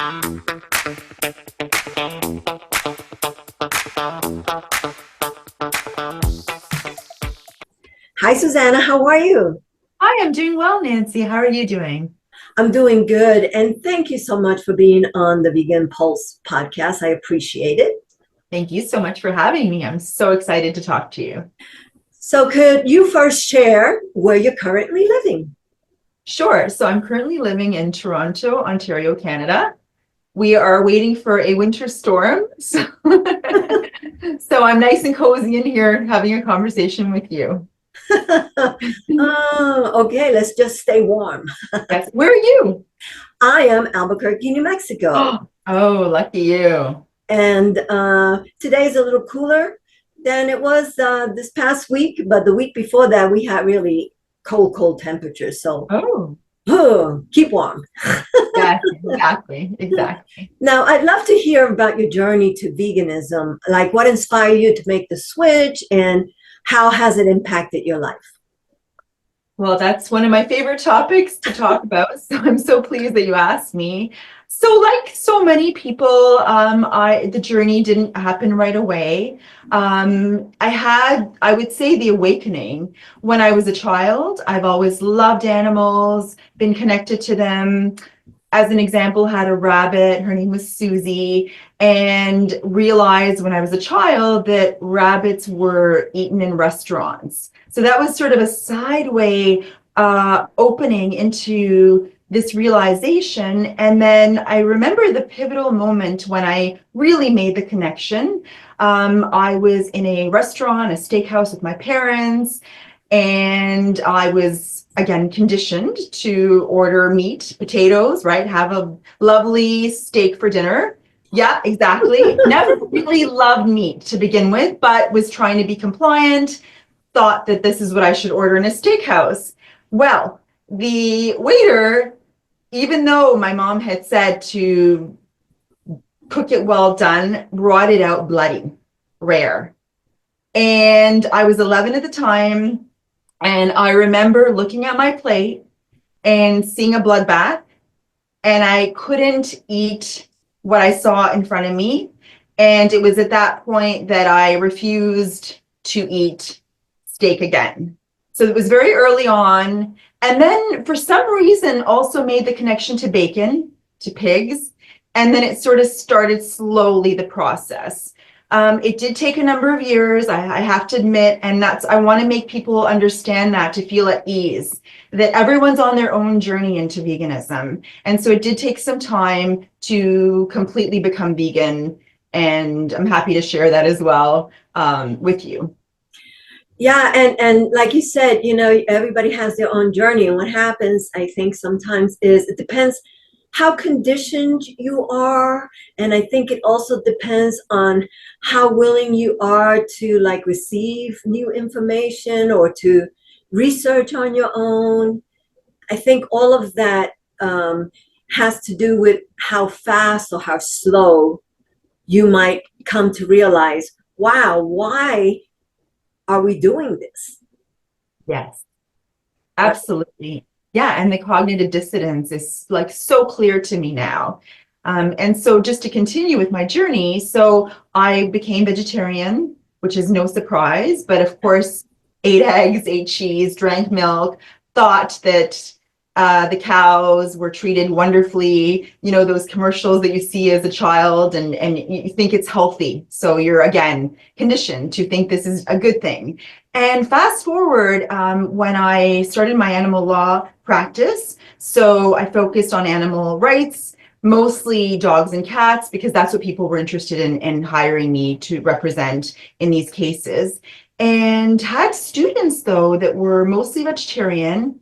Hi, Suzana. How are you? Hi, I'm doing well, Nancy. How are you doing? I'm doing good. And thank you so much for being on the Vegan Pulse podcast. I appreciate it. Thank you so much for having me. I'm so excited to talk to you. So, could you first share where you're currently living? Sure. So I'm currently living in Toronto, Ontario, Canada. We are waiting for a winter storm. So I'm nice and cozy in here having a conversation with you. Oh, okay. Let's just stay warm. Yes. Where are you? I am Albuquerque, New Mexico. Oh, lucky you. And today's a little cooler than it was this past week. But the week before that, we had really cold, cold temperatures. So, Oh, keep warm. yes, exactly. Exactly. Now, I'd love to hear about your journey to veganism. Like, what inspired you to make the switch, and how has it impacted your life? Well, that's one of my favorite topics to talk about. So I'm so pleased that you asked me. So, like so many people, the journey didn't happen right away. I would say, the awakening when I was a child. I've always loved animals, been connected to them. As an example, had a rabbit. Her name was Susie, and realized when I was a child that rabbits were eaten in restaurants. So that was sort of a sideway opening into this realization. And then I remember the pivotal moment when I really made the connection. I was in a restaurant, a steakhouse with my parents, and I was again conditioned to order meat, potatoes, right? Have a lovely steak for dinner. Yeah, exactly. Never really loved meat to begin with, but was trying to be compliant, thought that this is what I should order in a steakhouse. Well, the waiter, even though my mom had said to cook it well done, brought it out bloody, rare. And I was 11 at the time. And I remember looking at my plate and seeing a bloodbath, and I couldn't eat what I saw in front of me. And it was at that point that I refused to eat steak again. So it was very early on. And then for some reason, also made the connection to bacon, to pigs. And then it sort of started slowly the process. It did take a number of years, I have to admit, and I want to make people understand that, to feel at ease, that everyone's on their own journey into veganism. And so it did take some time to completely become vegan, and I'm happy to share that as well with you. Yeah, and like you said, everybody has their own journey. And what happens, I think, sometimes is it depends how conditioned you are. And I think it also depends on how willing you are to like receive new information or to research on your own. I think all of that has to do with how fast or how slow you might come to realize, wow, why are we doing this? Yes, Right. absolutely. Yeah, and the cognitive dissonance is like so clear to me now. And so just to continue with my journey, so I became vegetarian, which is no surprise, but of course, ate eggs, ate cheese, drank milk, thought that the cows were treated wonderfully, those commercials that you see as a child, and you think it's healthy. So you're again conditioned to think this is a good thing. And fast forward, when I started my animal law practice, so I focused on animal rights, mostly dogs and cats, because that's what people were interested in hiring me to represent in these cases. And had students, though, that were mostly vegetarian.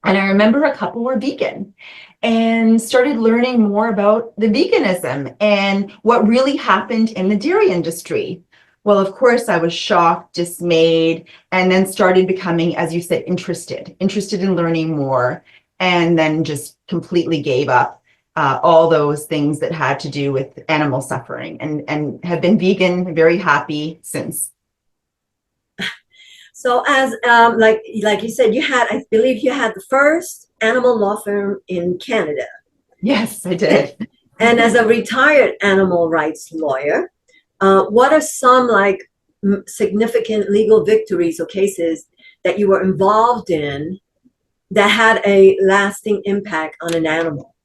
And I remember a couple were vegan, and started learning more about the veganism and what really happened in the dairy industry. Well, of course, I was shocked, dismayed, and then started becoming, as you said, interested in learning more, and then just completely gave up all those things that had to do with animal suffering, and have been vegan, very happy since. So as like you said, I believe you had the first animal law firm in Canada. Yes, I did. And as a retired animal rights lawyer, what are some like significant legal victories or cases that you were involved in that had a lasting impact on an animal?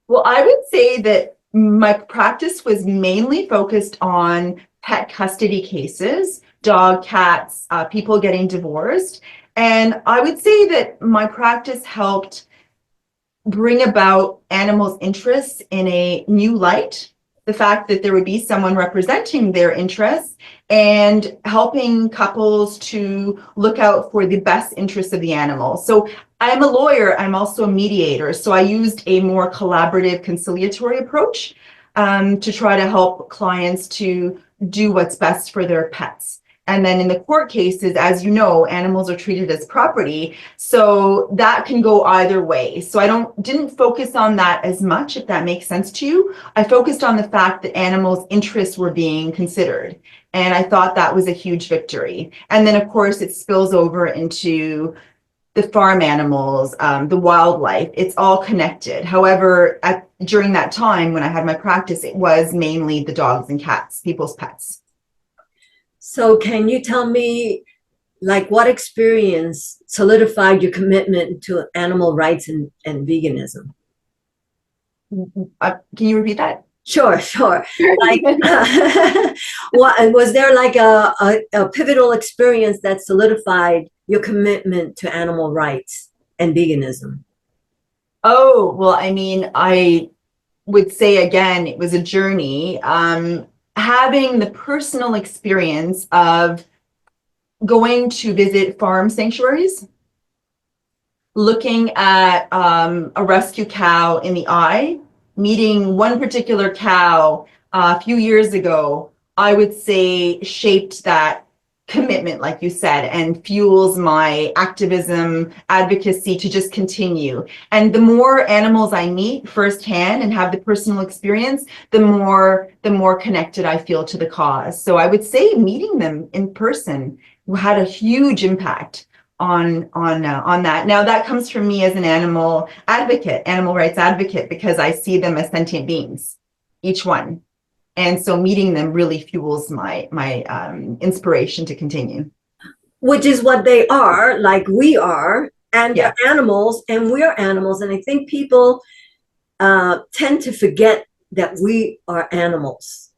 Well, I would say that my practice was mainly focused on pet custody cases, dog, cats, people getting divorced. And I would say that my practice helped bring about animals' interests in a new light. The fact that there would be someone representing their interests and helping couples to look out for the best interests of the animal. So I'm a lawyer, I'm also a mediator. So I used a more collaborative, conciliatory approach to try to help clients to do what's best for their pets. And then in the court cases, as you know, animals are treated as property. So that can go either way. So I didn't focus on that as much, if that makes sense to you. I focused on the fact that animals' interests were being considered. And I thought that was a huge victory. And then, of course, it spills over into the farm animals, the wildlife. It's all connected. However, during that time when I had my practice, it was mainly the dogs and cats, people's pets. So can you tell me like what experience solidified your commitment to animal rights and veganism? Can you repeat that? Sure, sure. Like, what was there like a pivotal experience that solidified your commitment to animal rights and veganism? Oh, well, I mean, I would say again, it was a journey. Having the personal experience of going to visit farm sanctuaries, looking at a rescue cow in the eye, meeting one particular cow a few years ago, I would say shaped that commitment, like you said, and fuels my activism, advocacy to just continue. And the more animals I meet firsthand and have the personal experience, the more connected I feel to the cause. So I would say meeting them in person had a huge impact on that. Now that comes from me as an animal advocate, animal rights advocate, because I see them as sentient beings, each one. And so meeting them really fuels my inspiration to continue. Which is what they are, like we are, and they're Yeah. animals, and we're animals. And I think people tend to forget that we are animals.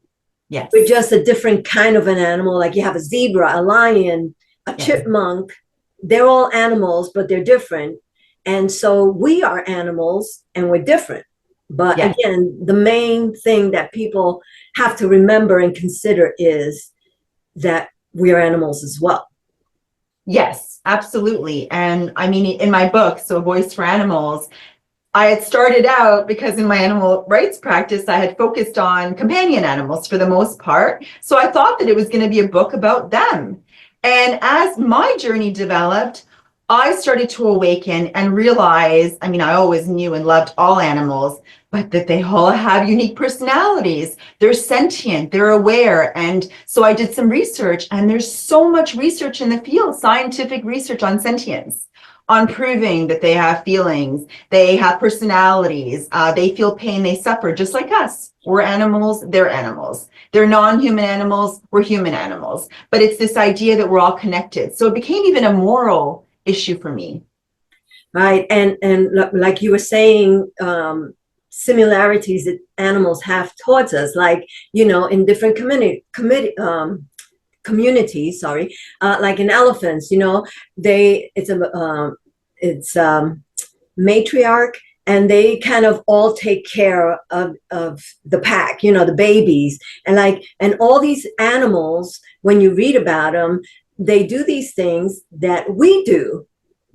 We're Yes. just a different kind of an animal. Like you have a zebra, a lion, a Yes. chipmunk. They're all animals, but they're different. And so we are animals and we're different. But Yes. again, the main thing that people have to remember and consider is that we are animals as well. Yes, absolutely. And I mean, in my book, So a Voice for Animals, I had started out because in my animal rights practice, I had focused on companion animals for the most part. So I thought that it was going to be a book about them. And as my journey developed, I started to awaken and realize, I mean, I always knew and loved all animals, but that they all have unique personalities. They're sentient, they're aware. And so I did some research, and there's so much research in the field, scientific research on sentience, on proving that they have feelings, they have personalities, they feel pain, they suffer just like us. We're animals, they're animals. They're non-human animals, we're human animals. But it's this idea that we're all connected. So it became even a moral issue for me. Right. And like you were saying, similarities that animals have towards us, like, you know, in different communities, sorry, like in elephants, you know, it's matriarch, and they kind of all take care of the pack, you know, the babies, and like, and all these animals, when you read about them, they do these things that we do,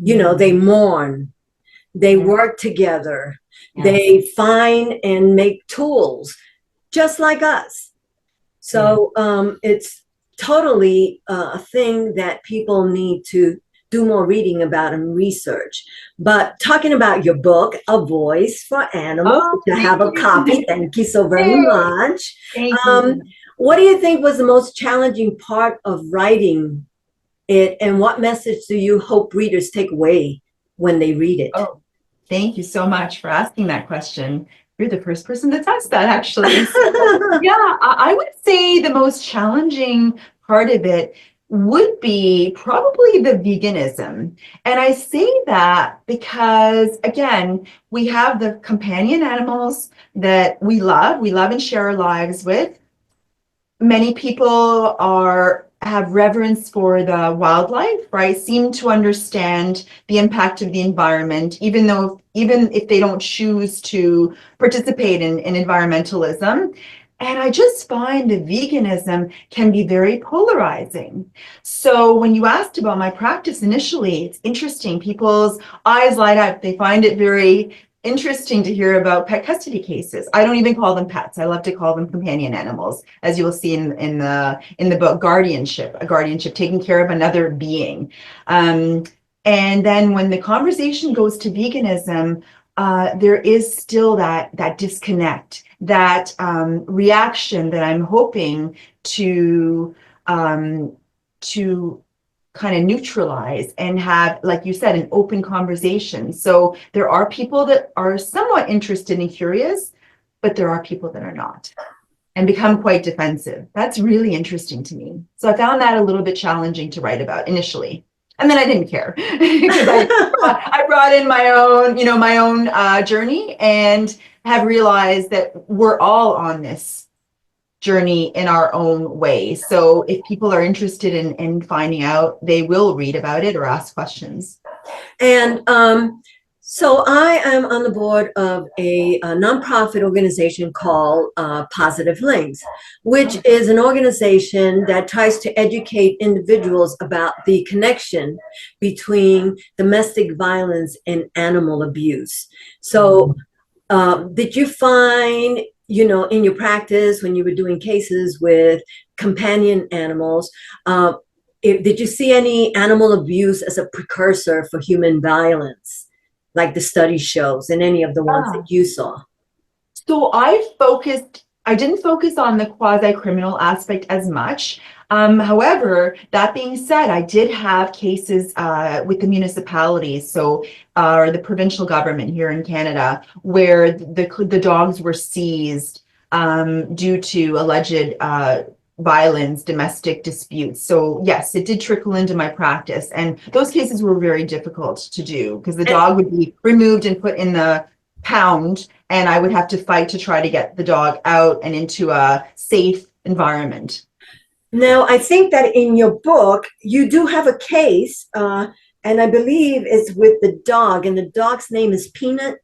you know, they mourn, they work together, Yes. they find and make tools just like us. So it's totally a thing that people need to do more reading about and research. But talking about your book, A Voice for Animals, Oh, which I have thank a copy, you. thank you so very Yay. much. Thank Um, you. what do you think was the most challenging part of writing it, and what message do you hope readers take away when they read it? Oh, thank you so much for asking that question. You're the first person that's asked that, actually. So, yeah, I would say the most challenging part of it would be probably the veganism. And I say that because, again, we have the companion animals that we love and share our lives with. Many people are have reverence for the wildlife, right? Seem to understand the impact of the environment, even if they don't choose to participate in environmentalism. And I just find that veganism can be very polarizing. So when you asked about my practice initially, it's interesting. People's eyes light up. They find it very interesting to hear about pet custody cases. I don't even call them pets. I love to call them companion animals, as you will see in the book, guardianship, a guardianship, taking care of another being. And then when the conversation goes to veganism, there is still that disconnect, that reaction that I'm hoping to kind of neutralize and have, like you said, an open conversation. So there are people that are somewhat interested and curious, but there are people that are not and become quite defensive. That's really interesting to me. So I found that a little bit challenging to write about initially. And then I didn't care because I brought in my own journey, and have realized that we're all on this journey in our own way. So if people are interested in finding out, they will read about it or ask questions. And so I am on the board of a nonprofit organization called Positive Links, which is an organization that tries to educate individuals about the connection between domestic violence and animal abuse. So did you find, in your practice when you were doing cases with companion animals, did you see any animal abuse as a precursor for human violence, like the study shows, and any of the ones that Yeah. you saw? So I didn't focus on the quasi-criminal aspect as much. However, that being said, I did have cases with the municipalities, so or the provincial government here in Canada, where the dogs were seized due to alleged violence, domestic disputes. So yes, it did trickle into my practice, and those cases were very difficult to do because the And dog would be removed and put in the pound, and I would have to fight to try to get the dog out and into a safe environment. now I think that in your book, you do have a case, and I believe it's with the dog, and the dog's name is Peanut.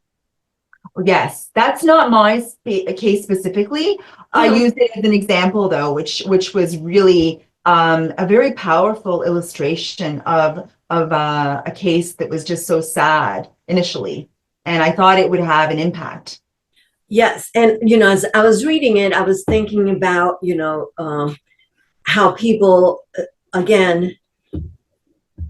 Yes, that's not my case specifically. I Uh-huh. used it as an example, though, which was really a very powerful illustration of a case that was just so sad initially, and I thought it would have an impact. Yes, and as I was reading it, I was thinking about how people, again,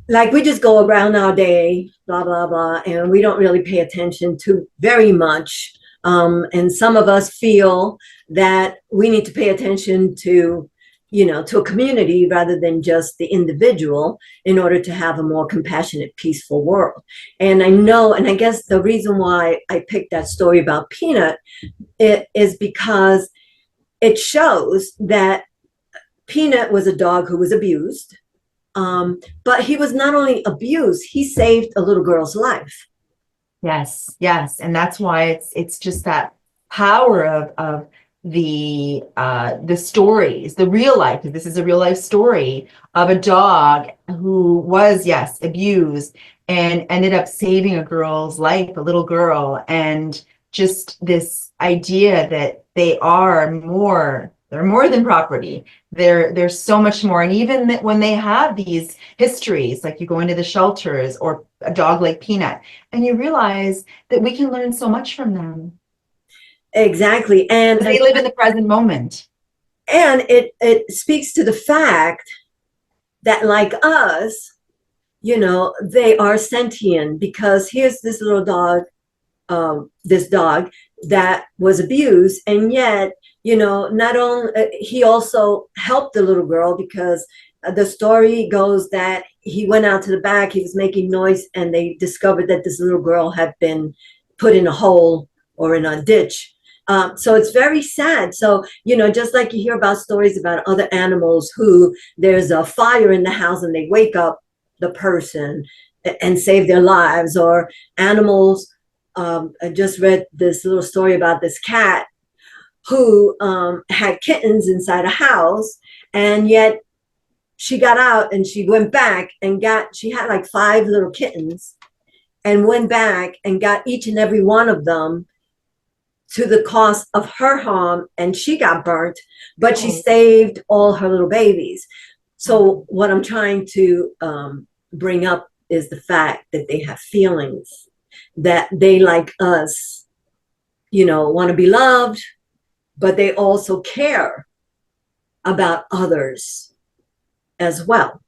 like we just go around our day, blah blah blah, and we don't really pay attention to very much. And some of us feel that we need to pay attention to, to a community rather than just the individual in order to have a more compassionate, peaceful world. And I know, and I guess the reason why I picked that story about Peanut, it is because it shows that Peanut was a dog who was abused, but he was not only abused, he saved a little girl's life. Yes, yes, and that's why it's just that power of the stories, the real life. This is a real life story of a dog who was, yes, abused and ended up saving a girl's life, a little girl, and just this idea that they're more than property. There's so much more, and even when they have these histories, like you go into the shelters or a dog like Peanut, and you realize that we can learn so much from them. Exactly. They live in the present moment. And it speaks to the fact that, like us, they are sentient, because here's this little dog, this dog that was abused, and yet, not only he also helped the little girl, because the story goes that he went out to the back, he was making noise, and they discovered that this little girl had been put in a hole or in a ditch. So it's very sad. So, just like you hear about stories about other animals who there's a fire in the house and they wake up the person and save their lives, or animals. I just read this little story about this cat who had kittens inside a house, and yet she got out and she went back and she had like 5 little kittens, and went back and got each and every one of them to the cost of her harm, and she got burnt, but she saved all her little babies. So what I'm trying to bring up is the fact that they have feelings, that they, like us, want to be loved, but they also care about others as well.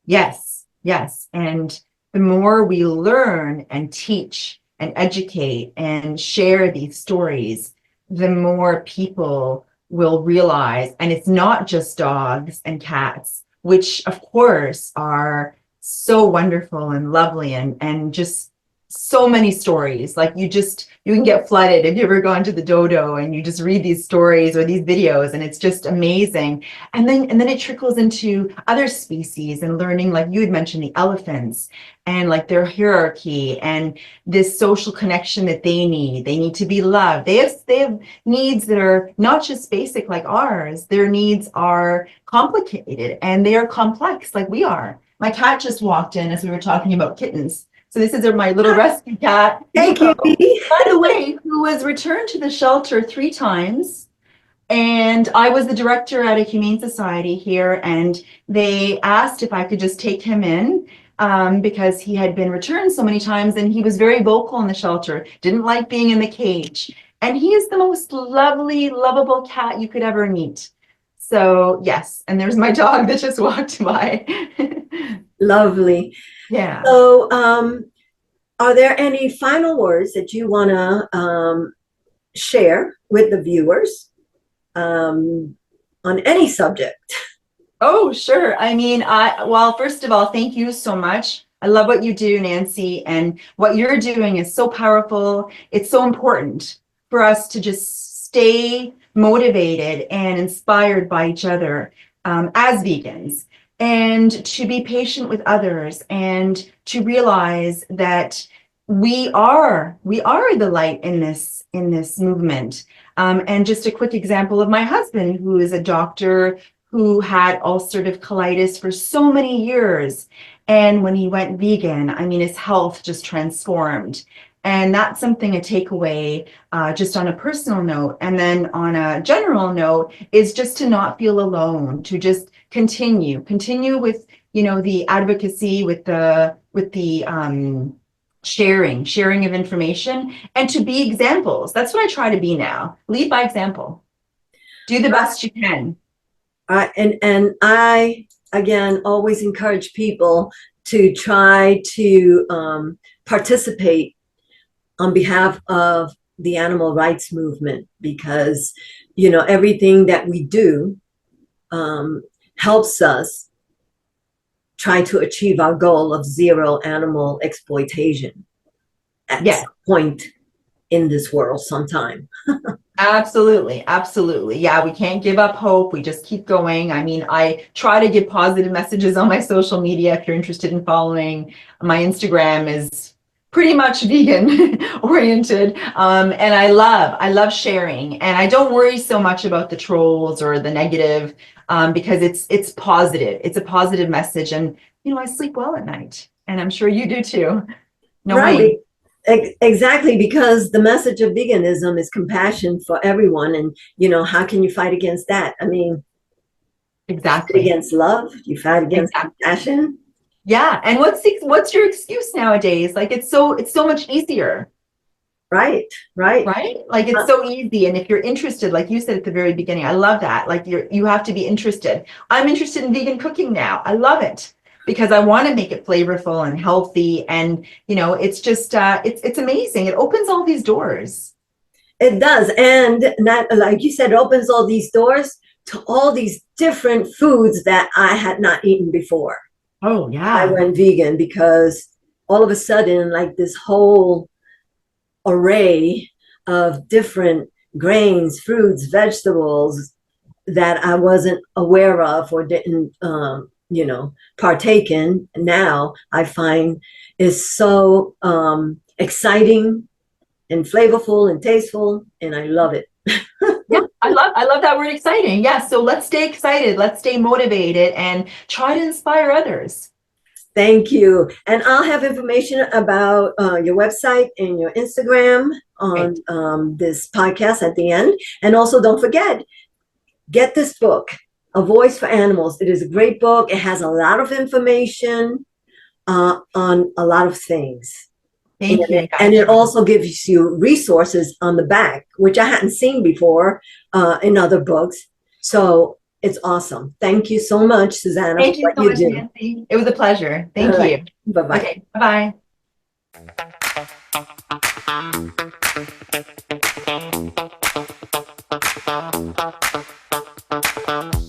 Yes, yes. And the more we learn and teach and educate and share these stories, the more people will realize, and it's not just dogs and cats, which of course are so wonderful and lovely, and just so many stories. Like you can get flooded if you ever gone to the dodo and you just read these stories or these videos, and it's just amazing. And then it trickles into other species and learning, like you had mentioned, the elephants and like their hierarchy and this social connection that they need. They need to be loved. They have needs that are not just basic like ours. Their needs are complicated and they are complex like we are. My cat just walked in as we were talking about kittens. So this is my little rescue cat, Thank you. by the way, who was returned to the shelter 3 times. And I was the director at a humane society here, and they asked if I could just take him in because he had been returned so many times, and he was very vocal in the shelter, didn't like being in the cage. And he is the most lovely, lovable cat you could ever meet. So yes, and there's my dog that just walked by. Lovely. Yeah. So, are there any final words that you want to share with the viewers on any subject? Oh, sure. I mean, well, first of all, thank you so much. I love what you do, Nancy, and what you're doing is so powerful. It's so important for us to just stay motivated and inspired by each other as vegans, and to be patient with others, and to realize that we are the light in this movement. And just a quick example of my husband, who is a doctor who had ulcerative colitis for so many years. And when he went vegan, I mean, his health just transformed. And that's something, a takeaway, just on a personal note. And then on a general note is just to not feel alone, to just continue with, the advocacy, with the sharing of information, and to be examples. That's what I try to be now. Lead by example. Do the best you can. And I, again, always encourage people to try to participate on behalf of the animal rights movement, because, everything that we do helps us try to achieve our goal of zero animal exploitation at some point in this world sometime. Absolutely. Absolutely. Yeah, we can't give up hope. We just keep going. I mean, I try to give positive messages on my social media. If you're interested in following, my Instagram is pretty much vegan oriented. And I love sharing, and I don't worry so much about the trolls or the negative, because it's positive. It's a positive message. And, I sleep well at night, and I'm sure you do too. Right. Exactly, because the message of veganism is compassion for everyone. And, how can you fight against that? I mean, exactly. You fight against love, you fight against compassion. Yeah. And what's your excuse nowadays? Like, it's so much easier. Right. Like, it's so easy. And if you're interested, like you said at the very beginning, I love that. Like, you have to be interested. I'm interested in vegan cooking now. I love it, because I want to make it flavorful and healthy. And, it's just, it's amazing. It opens all these doors. It does. And that, like you said, opens all these doors to all these different foods that I had not eaten before. Oh, yeah. I went vegan because all of a sudden, like, this whole array of different grains, fruits, vegetables that I wasn't aware of or didn't, partake in. Now I find is so exciting and flavorful and tasteful, and I love it. Yeah, I love that word exciting. Yeah, so let's stay excited, let's stay motivated and try to inspire others. Thank you. And I'll have information about your website and your Instagram on Great. this podcast at the end. And also, don't forget, get this book, A Voice for Animals. It is a great book. It has a lot of information on a lot of things. Thank you, And it Natasha. also gives you resources on the back, which I hadn't seen before in other books. So it's awesome. Thank you so much, Suzana, for Thank you what so you much, do. Nancy. It was a pleasure. All Thank right. you. Bye-bye. Okay, bye-bye.